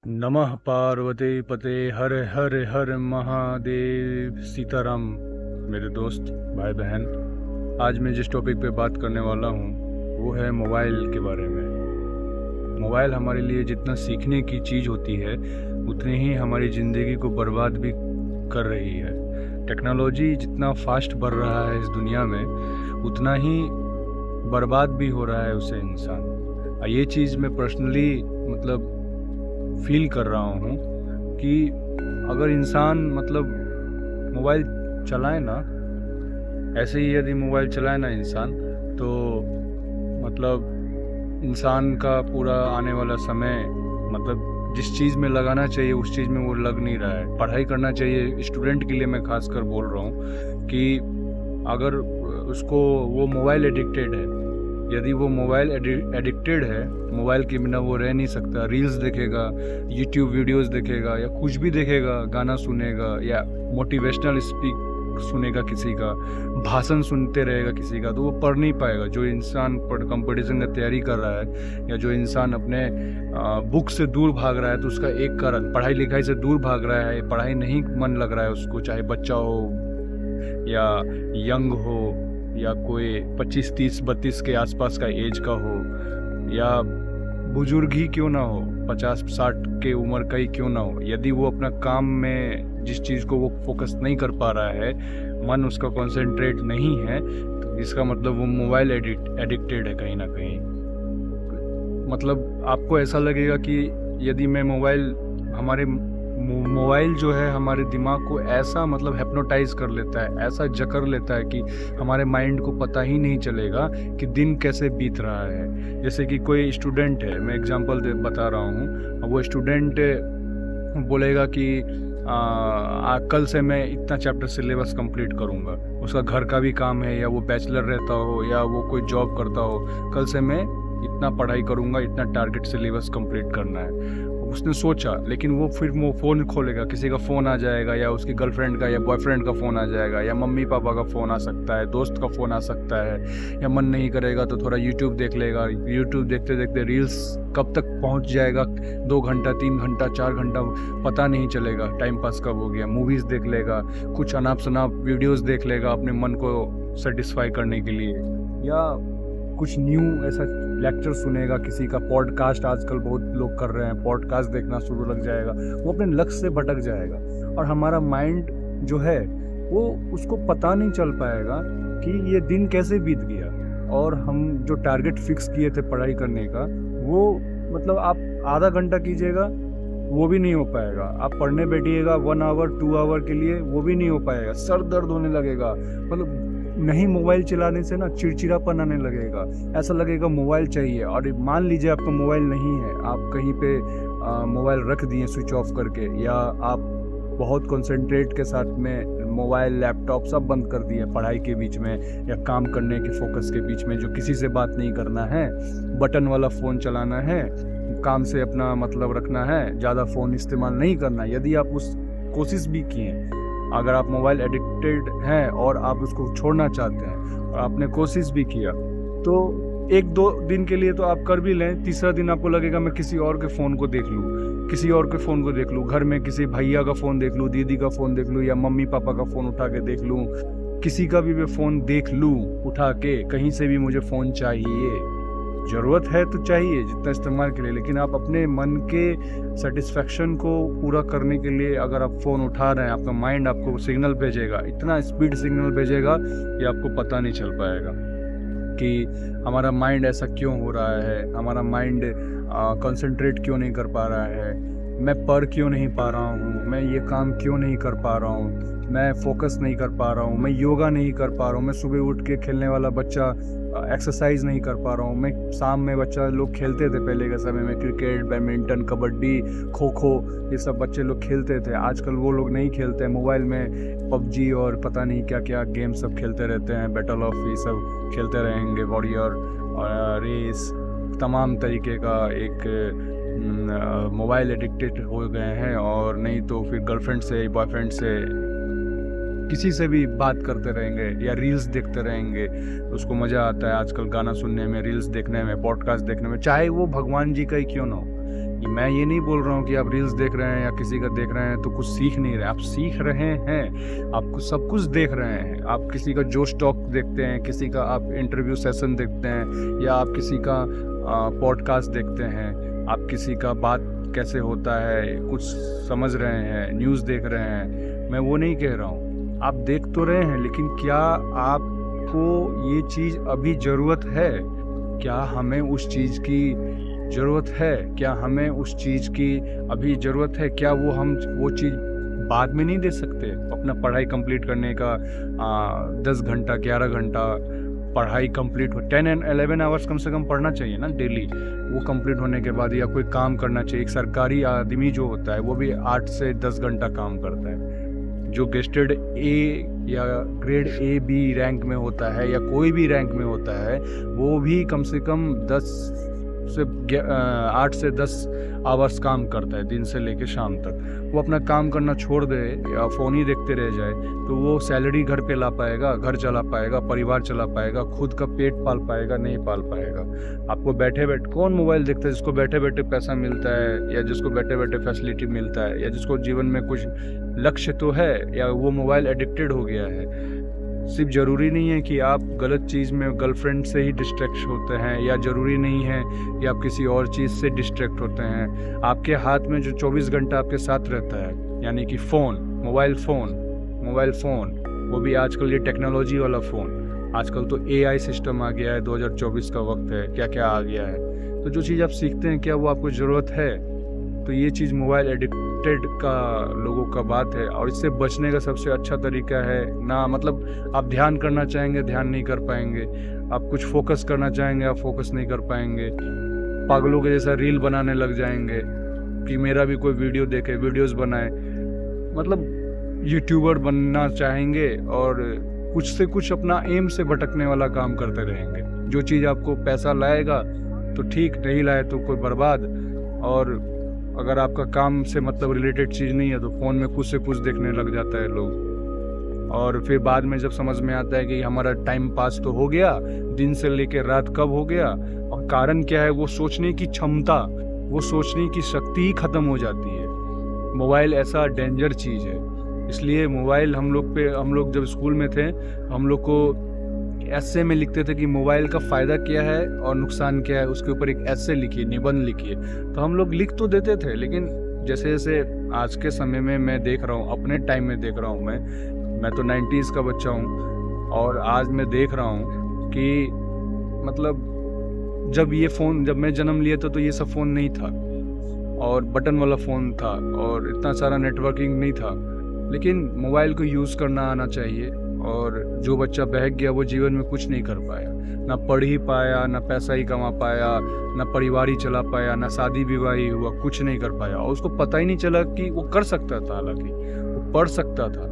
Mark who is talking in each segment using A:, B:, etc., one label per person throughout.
A: नमः पार्वती पते हर हर हर महादेव सीताराम। मेरे दोस्त भाई बहन, आज मैं जिस टॉपिक पे बात करने वाला हूँ वो है मोबाइल के बारे में। मोबाइल हमारे लिए जितना सीखने की चीज़ होती है उतनी ही हमारी ज़िंदगी को बर्बाद भी कर रही है। टेक्नोलॉजी जितना फास्ट बढ़ रहा है इस दुनिया में उतना ही बर्बाद भी हो रहा है उससे इंसान। ये चीज़ मैं पर्सनली फील कर रहा हूँ कि अगर इंसान मोबाइल चलाए ना, ऐसे ही यदि मोबाइल चलाए ना इंसान, तो इंसान का पूरा आने वाला समय जिस चीज़ में लगाना चाहिए उस चीज़ में वो लग नहीं रहा है। पढ़ाई करना चाहिए स्टूडेंट के लिए, मैं खासकर बोल रहा हूँ कि अगर उसको वो मोबाइल एडिक्टेड है, यदि वो मोबाइल एडिक्टेड है, मोबाइल के बिना वो रह नहीं सकता। रील्स देखेगा, यूट्यूब वीडियोस देखेगा या कुछ भी देखेगा, गाना सुनेगा या मोटिवेशनल स्पीक सुनेगा, किसी का भाषण सुनते रहेगा किसी का, तो वो पढ़ नहीं पाएगा। जो इंसान कंपटीशन की तैयारी कर रहा है या जो इंसान अपने बुक से दूर भाग रहा है, तो उसका एक कारण पढ़ाई लिखाई से दूर भाग रहा है, पढ़ाई नहीं मन लग रहा है उसको, चाहे बच्चा हो या यंग हो या कोई 25, 30, 32 के आसपास का एज का हो या बुजुर्ग ही क्यों ना हो, 50, 60 के उम्र का ही क्यों ना हो। यदि वो अपना काम में जिस चीज़ को वो फोकस नहीं कर पा रहा है, मन उसका कंसंट्रेट नहीं है, तो इसका मतलब वो मोबाइल एडिक्टेड है कहीं ना कहीं। आपको ऐसा लगेगा कि यदि मैं मोबाइल जो है हमारे दिमाग को ऐसा हिप्नोटाइज कर लेता है, ऐसा जकड़ लेता है कि हमारे माइंड को पता ही नहीं चलेगा कि दिन कैसे बीत रहा है। जैसे कि कोई स्टूडेंट है, मैं एग्जांपल बता रहा हूँ, वो स्टूडेंट बोलेगा कि कल से मैं इतना चैप्टर सिलेबस कंप्लीट करूँगा। उसका घर का भी काम है, या वो बैचलर रहता हो या वो कोई जॉब करता हो, कल से मैं इतना पढ़ाई करूँगा, इतना टारगेट सिलेबस कंप्लीट करना है। उसने सोचा, लेकिन वो फिर वो फ़ोन खोलेगा, किसी का फ़ोन आ जाएगा, या उसकी गर्लफ्रेंड का या बॉयफ्रेंड का फ़ोन आ जाएगा, या मम्मी पापा का फ़ोन आ सकता है, दोस्त का फ़ोन आ सकता है, या मन नहीं करेगा तो थोड़ा यूट्यूब देख लेगा। यूट्यूब देखते देखते रील्स कब तक पहुंच जाएगा, 2 घंटा, 3 घंटा, 4 घंटा पता नहीं चलेगा टाइम पास कब हो गया। मूवीज़ देख लेगा, कुछ अनाप शनाप वीडियोज़ देख लेगा अपने मन को सेटिस्फाई करने के लिए, या कुछ न्यू ऐसा लेक्चर सुनेगा, किसी का पॉडकास्ट आजकल बहुत लोग कर रहे हैं, पॉडकास्ट देखना शुरू लग जाएगा। वो अपने लक्ष्य से भटक जाएगा और हमारा माइंड जो है वो उसको पता नहीं चल पाएगा कि ये दिन कैसे बीत गया। और हम जो टारगेट फिक्स किए थे पढ़ाई करने का, वो आप आधा घंटा कीजिएगा वो भी नहीं हो पाएगा। आप पढ़ने बैठिएगा 1 आवर 2 आवर के लिए, वो भी नहीं हो पाएगा। सर दर्द होने लगेगा, नहीं मोबाइल चलाने से ना चिड़चिड़ापन आने लगेगा, ऐसा लगेगा मोबाइल चाहिए। और मान लीजिए आपका मोबाइल नहीं है, आप कहीं पे मोबाइल रख दिए स्विच ऑफ करके, या आप बहुत कंसंट्रेट के साथ में मोबाइल लैपटॉप सब बंद कर दिए पढ़ाई के बीच में या काम करने के फोकस के बीच में, जो किसी से बात नहीं करना है, बटन वाला फ़ोन चलाना है, काम से अपना मतलब रखना है, ज़्यादा फ़ोन इस्तेमाल नहीं करना। यदि आप उस कोशिश भी किए, अगर आप मोबाइल एडिक्टेड हैं और आप उसको छोड़ना चाहते हैं और आपने कोशिश भी किया, तो 1-2 दिन के लिए तो आप कर भी लें, तीसरा दिन आपको लगेगा मैं किसी और के फ़ोन को देख लूँ, किसी और के फ़ोन को देख लूँ, घर में किसी भैया का फ़ोन देख लूँ, दीदी का फ़ोन देख लूँ, या मम्मी पापा का फ़ोन उठा के देख लूँ, किसी का भी मैं फ़ोन देख लूँ उठा के, कहीं से भी मुझे फ़ोन चाहिए। ज़रूरत है तो चाहिए जितना इस्तेमाल के लिए, लेकिन आप अपने मन के सेटिस्फेक्शन को पूरा करने के लिए अगर आप फ़ोन उठा रहे हैं, आपका माइंड आपको सिग्नल भेजेगा, इतना स्पीड सिग्नल भेजेगा कि आपको पता नहीं चल पाएगा कि हमारा माइंड ऐसा क्यों हो रहा है, हमारा माइंड कंसंट्रेट क्यों नहीं कर पा रहा है, मैं पढ़ क्यों नहीं पा रहा हूँ, मैं ये काम क्यों नहीं कर पा रहा हूँ, मैं फोकस नहीं कर पा रहा हूँ, मैं योगा नहीं कर पा रहा हूँ, मैं सुबह उठ के खेलने वाला बच्चा एक्सरसाइज नहीं कर पा रहा हूँ। मैं शाम में बच्चा लोग खेलते थे पहले के समय में, क्रिकेट, बैडमिंटन, कबड्डी, खो खो, ये सब बच्चे लोग खेलते थे। आजकल वो लोग नहीं खेलते हैं, मोबाइल में पबजी और पता नहीं क्या क्या गेम सब खेलते रहते हैं, बैटल ऑफ ये सब खेलते रहेंगे, वॉरियर और रेस, तमाम तरीके का एक मोबाइल एडिक्टेड हो गए हैं। और नहीं तो फिर गर्लफ्रेंड से, बॉयफ्रेंड से, किसी से भी बात करते रहेंगे या रील्स देखते रहेंगे। उसको मज़ा आता है आजकल गाना सुनने में, रील्स देखने में, पॉडकास्ट देखने में, चाहे वो भगवान जी का ही क्यों ना हो। मैं ये नहीं बोल रहा हूँ कि आप रील्स देख रहे हैं या किसी का देख रहे हैं तो कुछ सीख नहीं रहे, आप सीख रहे हैं, आपको सब कुछ देख रहे हैं। आप किसी का जोश टॉक देखते हैं, किसी का आप इंटरव्यू सेशन देखते हैं, या आप किसी का पॉडकास्ट देखते हैं, आप किसी का बात कैसे होता है कुछ समझ रहे हैं, न्यूज़ देख रहे हैं। मैं वो नहीं कह रहा हूँ, आप देख तो रहे हैं, लेकिन क्या आपको ये चीज़ अभी ज़रूरत है? क्या हमें उस चीज़ की ज़रूरत है? क्या हमें उस चीज़ की अभी ज़रूरत है? क्या हम वो चीज़ बाद में नहीं दे सकते? अपना पढ़ाई कंप्लीट करने का 10 घंटा 11 घंटा पढ़ाई कंप्लीट हो, 10 एंड 11 आवर्स कम से कम पढ़ना चाहिए ना डेली। वो कंप्लीट होने के बाद या कोई काम करना चाहिए। एक सरकारी आदमी जो होता है वो भी 8 से 10 घंटा काम करता है। जो गेस्टेड ए या ग्रेड ए बी रैंक में होता है या कोई भी रैंक में होता है, वो भी कम से कम 8 से 10 आवर्स काम करता है दिन से लेकर शाम तक। वो अपना काम करना छोड़ दे या फ़ोन ही देखते रह जाए तो वो सैलरी घर पे ला पाएगा, घर चला पाएगा, परिवार चला पाएगा, खुद का पेट पाल पाएगा? नहीं पाल पाएगा। आपको बैठे बैठे कौन मोबाइल देखता है? जिसको बैठे बैठे पैसा मिलता है, या जिसको बैठे बैठे फैसिलिटी मिलता है, या जिसको जीवन में कुछ लक्ष्य तो है, या वो मोबाइल एडिक्टेड हो गया है। सिर्फ ज़रूरी नहीं है कि आप गलत चीज़ में गर्लफ्रेंड से ही डिस्ट्रैक्ट होते हैं, या ज़रूरी नहीं है कि आप किसी और चीज़ से डिस्ट्रैक्ट होते हैं। आपके हाथ में जो 24 घंटा आपके साथ रहता है, यानी कि फ़ोन, मोबाइल फ़ोन, वो भी आजकल ये टेक्नोलॉजी वाला फ़ोन। आजकल तो AI सिस्टम आ गया है, 2024 का वक्त है, क्या क्या आ गया है। तो जो चीज़ आप सीखते हैं क्या वो आपको ज़रूरत है? तो ये चीज़ मोबाइल एडिक्टेड का लोगों का बात है। और इससे बचने का सबसे अच्छा तरीका है ना, मतलब आप ध्यान करना चाहेंगे, ध्यान नहीं कर पाएंगे। आप कुछ फोकस करना चाहेंगे, आप फोकस नहीं कर पाएंगे। पागलों के जैसा रील बनाने लग जाएंगे कि मेरा भी कोई वीडियो देखे, वीडियोस बनाए, मतलब यूट्यूबर बनना चाहेंगे और कुछ से कुछ अपना एम से भटकने वाला काम करते रहेंगे। जो चीज़ आपको पैसा लाएगा तो ठीक, नहीं लाए तो कोई बर्बाद। और अगर आपका काम से मतलब रिलेटेड चीज़ नहीं है तो फ़ोन में कुछ से कुछ देखने लग जाता है लोग। और फिर बाद में जब समझ में आता है कि हमारा टाइम पास तो हो गया, दिन से लेकर रात कब हो गया, और कारण क्या है, वो सोचने की क्षमता, वो सोचने की शक्ति ही ख़त्म हो जाती है। मोबाइल ऐसा डेंजर चीज़ है, इसलिए मोबाइल हम लोग जब स्कूल में थे, हम लोग को ऐसे में लिखते थे कि मोबाइल का फ़ायदा क्या है और नुकसान क्या है, उसके ऊपर एक ऐसे लिखिए, निबंध लिखिए। तो हम लोग लिख तो देते थे, लेकिन जैसे जैसे आज के समय में मैं देख रहा हूँ, अपने टाइम में देख रहा हूँ, मैं तो 90s का बच्चा हूँ, और आज मैं देख रहा हूँ कि मतलब जब मैं जन्म लिया था तो ये सब फ़ोन नहीं था, और बटन वाला फ़ोन था, और इतना सारा नेटवर्किंग नहीं था। लेकिन मोबाइल को यूज़ करना आना चाहिए। और जो बच्चा बहक गया वो जीवन में कुछ नहीं कर पाया, ना पढ़ ही पाया, ना पैसा ही कमा पाया, ना परिवार ही चला पाया, ना शादी विवाह ही हुआ, कुछ नहीं कर पाया। और उसको पता ही नहीं चला कि वो कर सकता था। हालांकि वो पढ़ सकता था,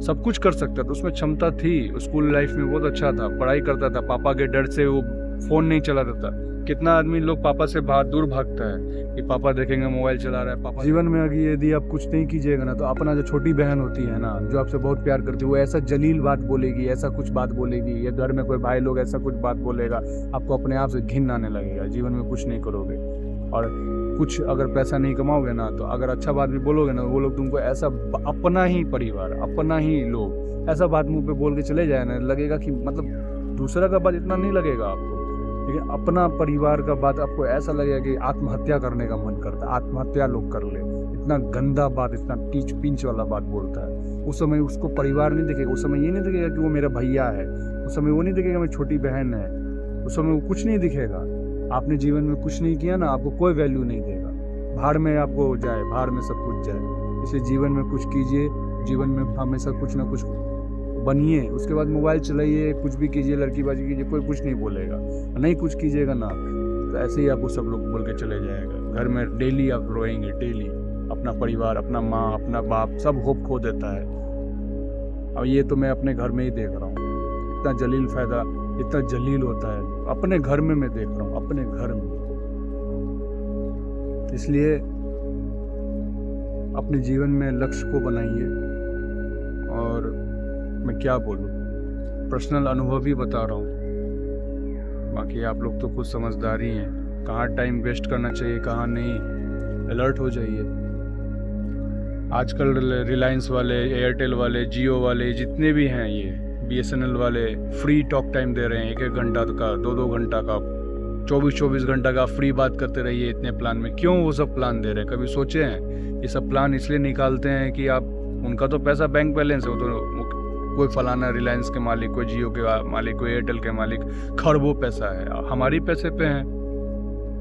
A: सब कुछ कर सकता था, उसमें क्षमता थी। स्कूल लाइफ में बहुत अच्छा था, पढ़ाई करता था, पापा के डर से वो फ़ोन नहीं चलाता था। कितना आदमी लोग पापा से दूर भागता है कि पापा देखेंगे मोबाइल चला रहा है। पापा जीवन में अगर यदि आप कुछ नहीं कीजिएगा ना, तो अपना जो छोटी बहन होती है ना, जो आपसे बहुत प्यार करती है, वो ऐसा जलील बात बोलेगी, ऐसा कुछ बात बोलेगी, या घर में कोई भाई लोग ऐसा कुछ बात बोलेगा, आपको अपने आप से घिन आने लगेगा। जीवन में कुछ नहीं करोगे, और कुछ अगर पैसा नहीं कमाओगे ना, तो अगर अच्छा बात भी बोलोगे ना, वो लोग तुमको ऐसा अपना ही परिवार, अपना ही लोग ऐसा बात मुँह पे बोल के चले जाए ना, लगेगा कि मतलब दूसरा का बात इतना नहीं लगेगा आपको, लेकिन अपना परिवार का बात आपको ऐसा लगेगा कि आत्महत्या करने का मन करता है। आत्महत्या लोग कर ले, इतना गंदा बात, इतना टीच पिंच वाला बात बोलता है। उस समय उसको परिवार नहीं दिखेगा, उस समय ये नहीं दिखेगा कि वो मेरा भैया है, उस समय वो नहीं दिखेगा मेरी छोटी बहन है, उस समय वो कुछ नहीं दिखेगा। आपने जीवन में कुछ नहीं किया ना, आपको कोई वैल्यू नहीं देगा। भाड़ में आपको जाए, भाड़ में सब कुछ जाए। इसलिए जीवन में कुछ कीजिए, जीवन में हमेशा कुछ ना कुछ बनिए। उसके बाद मोबाइल चलाइए, कुछ भी कीजिए, लड़कीबाजी कीजिए, कोई कुछ नहीं बोलेगा। नहीं कुछ कीजिएगा ना, तो ऐसे ही आपको सब लोग बोल के चले जाएगा। घर में डेली आप रोएंगे, डेली अपना परिवार, अपना माँ, अपना बाप, सब होप खो देता है। और ये तो मैं अपने घर में ही देख रहा हूँ। इतना जलील फ़ायदा, इतना जलील होता है अपने घर में, मैं देख रहा हूँ अपने घर में। इसलिए अपने जीवन में लक्ष्य को बनाइए। और मैं क्या बोलूँ, पर्सनल अनुभव ही बता रहा हूँ, बाकी आप लोग तो कुछ समझदार ही हैं, कहाँ टाइम वेस्ट करना चाहिए, कहाँ नहीं। अलर्ट हो जाइए। आजकल रिलायंस वाले, एयरटेल वाले, जियो वाले, जितने भी हैं, ये BSNL वाले फ्री टॉक टाइम दे रहे हैं, 1-1 घंटा का, 2-2 घंटा का, 24-24 घंटा का फ्री बात करते रहिए इतने प्लान में। क्यों वो सब प्लान दे रहे हैं, कभी सोचे हैं? ये सब प्लान इसलिए निकालते हैं कि आप, उनका तो पैसा बैंक बैलेंस है, वो तो कोई फलाना रिलायंस के मालिक, कोई जियो के मालिक, कोई एयरटेल के मालिक, खरबों पैसा है, हमारी पैसे पे हैं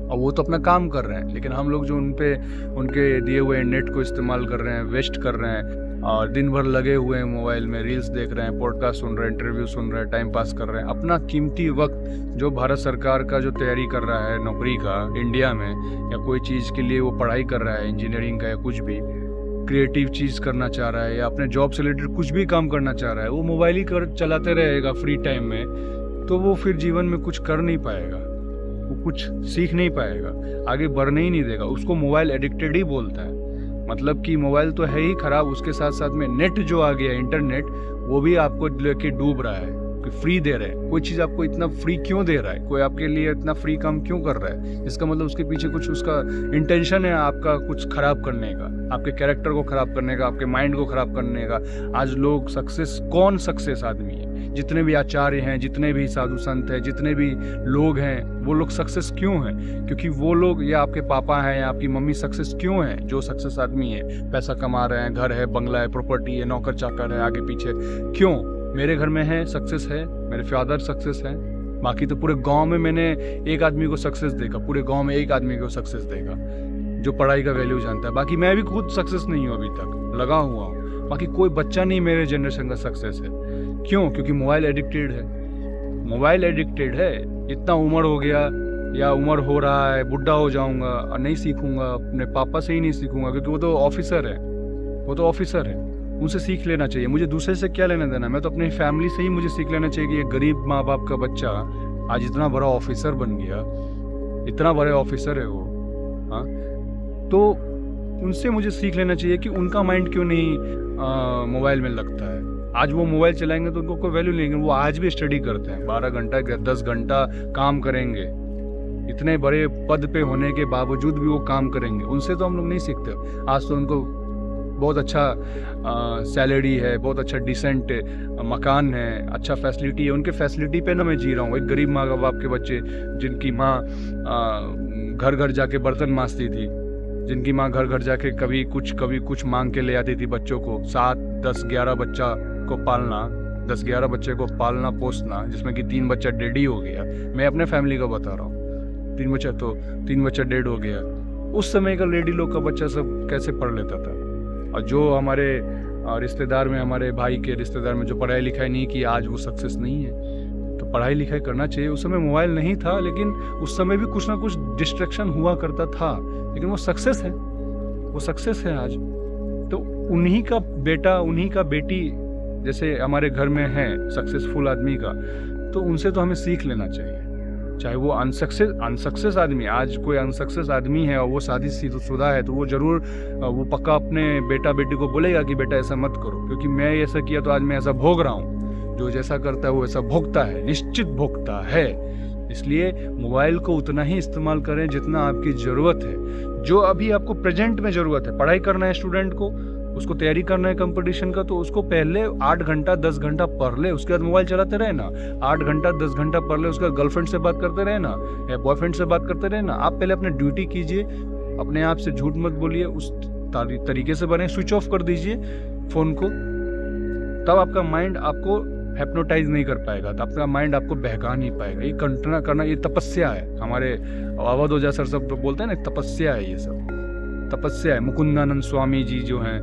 A: और वो तो अपना काम कर रहे हैं। लेकिन हम लोग जो उनके दिए हुए नेट को इस्तेमाल कर रहे हैं, वेस्ट कर रहे हैं और दिन भर लगे हुए हैं मोबाइल में, रील्स देख रहे हैं, पॉडकास्ट सुन रहे हैं, इंटरव्यू सुन रहे हैं, टाइम पास कर रहे हैं। अपना कीमती वक्त जो भारत सरकार का जो तैयारी कर रहा है नौकरी का इंडिया में, या कोई चीज़ के लिए वो पढ़ाई कर रहा है, इंजीनियरिंग का या कुछ भी क्रिएटिव चीज़ करना चाह रहा है, या अपने जॉब से रिलेटेड कुछ भी काम करना चाह रहा है, वो मोबाइल ही चलाते रहेगा फ्री टाइम में, तो वो फिर जीवन में कुछ कर नहीं पाएगा, वो कुछ सीख नहीं पाएगा, आगे बढ़ने ही नहीं देगा। उसको मोबाइल एडिक्टेड ही बोलता है। मतलब कि मोबाइल तो है ही खराब, उसके साथ साथ में नेट जो आ गया, इंटरनेट, वो भी आपको लेके डूब रहा है कि फ्री दे रहे हैं। कोई चीज़ आपको इतना फ्री क्यों दे रहा है, कोई आपके लिए इतना फ्री काम क्यों कर रहा है? इसका मतलब उसके पीछे कुछ उसका इंटेंशन है, आपका कुछ खराब करने का, आपके कैरेक्टर को खराब करने का, आपके माइंड को खराब करने का। आज लोग कौन सक्सेस आदमी है? जितने भी आचार्य हैं, जितने भी साधु संत हैं, जितने भी लोग हैं, वो लोग सक्सेस क्यों हैं? क्योंकि वो लोग, या आपके पापा हैं या आपकी मम्मी सक्सेस क्यों हैं? जो सक्सेस आदमी है, पैसा कमा रहे हैं, घर है, बंगला है, प्रॉपर्टी है, नौकर चाकर है, आगे पीछे, क्यों? मेरे घर में है, सक्सेस है, मेरे फादर सक्सेस है, बाकी तो पूरे गांव में मैंने एक आदमी को सक्सेस देखा, पूरे गांव में एक आदमी को सक्सेस देखा जो पढ़ाई का वैल्यू जानता है। बाकी मैं भी खुद सक्सेस नहीं हूँ, अभी तक लगा हुआ हूँ। बाकी कोई बच्चा नहीं मेरे जनरेशन का सक्सेस है। क्यों? क्योंकि मोबाइल एडिक्टेड है। मोबाइल एडिक्टेड है। इतना उम्र हो गया या उम्र हो रहा है, बुढ़ा हो जाऊंगा और नहीं सीखूंगा, अपने पापा से ही नहीं सीखूंगा, क्योंकि वो तो ऑफिसर है, वो तो ऑफिसर है, उनसे सीख लेना चाहिए। मुझे दूसरे से क्या लेना देना? मैं तो अपनी फैमिली से ही मुझे सीख लेना चाहिए कि एक गरीब माँ बाप का बच्चा आज इतना बड़ा ऑफिसर बन गया, इतना बड़े ऑफिसर है वो, हाँ, तो उनसे मुझे सीख लेना चाहिए कि उनका माइंड क्यों नहीं मोबाइल में लगता है। आज वो मोबाइल चलाएंगे तो उनको कोई वैल्यू नहीं, लेकिन वो आज भी स्टडी करते हैं, 12 घंटा 10 घंटा काम करेंगे, इतने बड़े पद पे होने के बावजूद भी वो काम करेंगे। उनसे तो हम लोग नहीं सीखते। आज तो उनको बहुत अच्छा सैलरी है, बहुत अच्छा डिसेंट मकान है, अच्छा फैसिलिटी है, उनके फैसिलिटी पे ना मैं जी रहा हूँ। एक गरीब माँ बाप के बच्चे, जिनकी माँ घर घर जाके बर्तन मांजती थी, जिनकी माँ घर घर जाके कभी कुछ मांग के ले आती थी बच्चों को, 7, 10, 11 बच्चा को पालना, 10-11 बच्चे को पालना पोसना, जिसमें कि 3 बच्चा डेड ही हो गया। मैं अपने फैमिली का बता रहा हूँ, 3 बच्चा डेड हो गया। उस समय का लेडी लोग का बच्चा सब कैसे पढ़ लेता था। और जो हमारे रिश्तेदार में, हमारे भाई के रिश्तेदार में जो पढ़ाई लिखाई नहीं की, आज वो सक्सेस नहीं है। तो पढ़ाई लिखाई करना चाहिए। उस समय मोबाइल नहीं था, लेकिन उस समय भी कुछ ना कुछ डिस्ट्रैक्शन हुआ करता था, लेकिन वो सक्सेस है, वो सक्सेस है आज। तो उन्हीं का बेटा, उन्हीं का बेटी जैसे हमारे घर में है सक्सेसफुल आदमी का, तो उनसे तो हमें सीख लेना चाहिए। चाहे वो अनसक्सेस आदमी, आज कोई अनसक्सेस आदमी है और वो शादीशुदा है, तो वो जरूर, वो पक्का अपने बेटा बेटी को बोलेगा कि बेटा ऐसा मत करो, क्योंकि मैं ऐसा किया तो आज मैं ऐसा भोग रहा हूँ। जो जैसा करता है वो ऐसा भोगता है, निश्चित भोगता है। इसलिए मोबाइल को उतना ही इस्तेमाल करें जितना आपकी ज़रूरत है। जो अभी आपको प्रेजेंट में ज़रूरत है, पढ़ाई करना है स्टूडेंट को, उसको तैयारी करना है कंपटीशन का, तो उसको पहले 8 घंटा 10 घंटा पढ़ ले, उसके बाद मोबाइल चलाते रहे ना। 8 घंटा 10 घंटा पढ़ ले, उसके बाद गर्लफ्रेंड से बात करते रहे ना, या बॉयफ्रेंड से बात करते रहे ना। आप पहले अपने ड्यूटी कीजिए, अपने आप से झूठ मत बोलिए, उस तरीके से बने, स्विच ऑफ कर दीजिए फ़ोन को। तब आपका माइंड आपको हिप्नोटाइज नहीं कर पाएगा, तो आपका माइंड आपको बहका नहीं पाएगा। ये कंट्रोल करना, ये तपस्या है। हमारे अवध ओझा सर सब बोलते हैं ना, तपस्या है, ये सब तपस्या है। मुकुंदानंद स्वामी जी जो हैं,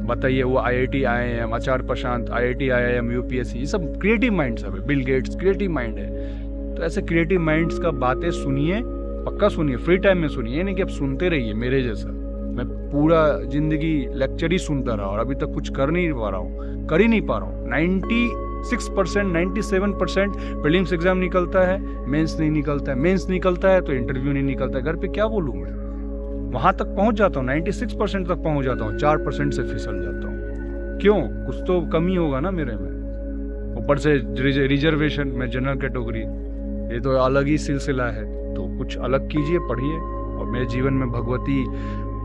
A: बताइए, वो IIT IIM, आचार्य प्रशांत, IIT IIM, UPSC, ये सब क्रिएटिव माइंड सब है। बिल गेट्स क्रिएटिव माइंड है। तो ऐसे क्रिएटिव माइंड्स का बातें सुनिए, पक्का सुनिए, फ्री टाइम में सुनिए, नहीं कि आप सुनते रहिए मेरे जैसा। मैं पूरा जिंदगी लेक्चर ही सुनता रहा और अभी तक कुछ कर ही नहीं पा रहा हूँ। 96%, 97% प्रीलिम्स एग्जाम निकलता है, मेंस नहीं निकलता है। मेंस निकलता है तो इंटरव्यू नहीं निकलता है। घर पे क्या बोलूँ मैं? वहां तक पहुंच जाता हूँ, 96% तक पहुंच जाता हूँ, 4% से फिसल जाता हूँ। क्यों? कुछ तो कमी होगा ना मेरे में। ऊपर से रिजर्वेशन में, जनरल कैटेगरी, ये तो अलग ही सिलसिला है। तो कुछ अलग कीजिए, पढ़िए। और मेरे जीवन में भगवती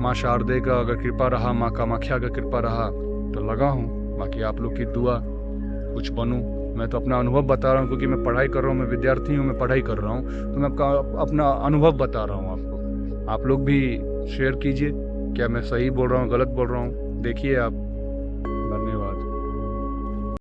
A: माँ शारदे का अगर कृपा रहा, माँ कामाख्या का कृपा रहा तो लगा हूँ। बाकी आप लोग की दुआ कुछ बनूँ। मैं तो अपना अनुभव बता रहा हूँ, क्योंकि मैं पढ़ाई कर रहा हूँ, मैं विद्यार्थी हूँ, मैं पढ़ाई कर रहा हूँ, तो मैं अपना अनुभव बता रहा हूँ आपको। आप लोग भी शेयर कीजिए, क्या मैं सही बोल रहा हूँ, गलत बोल रहा हूँ, देखिए आप।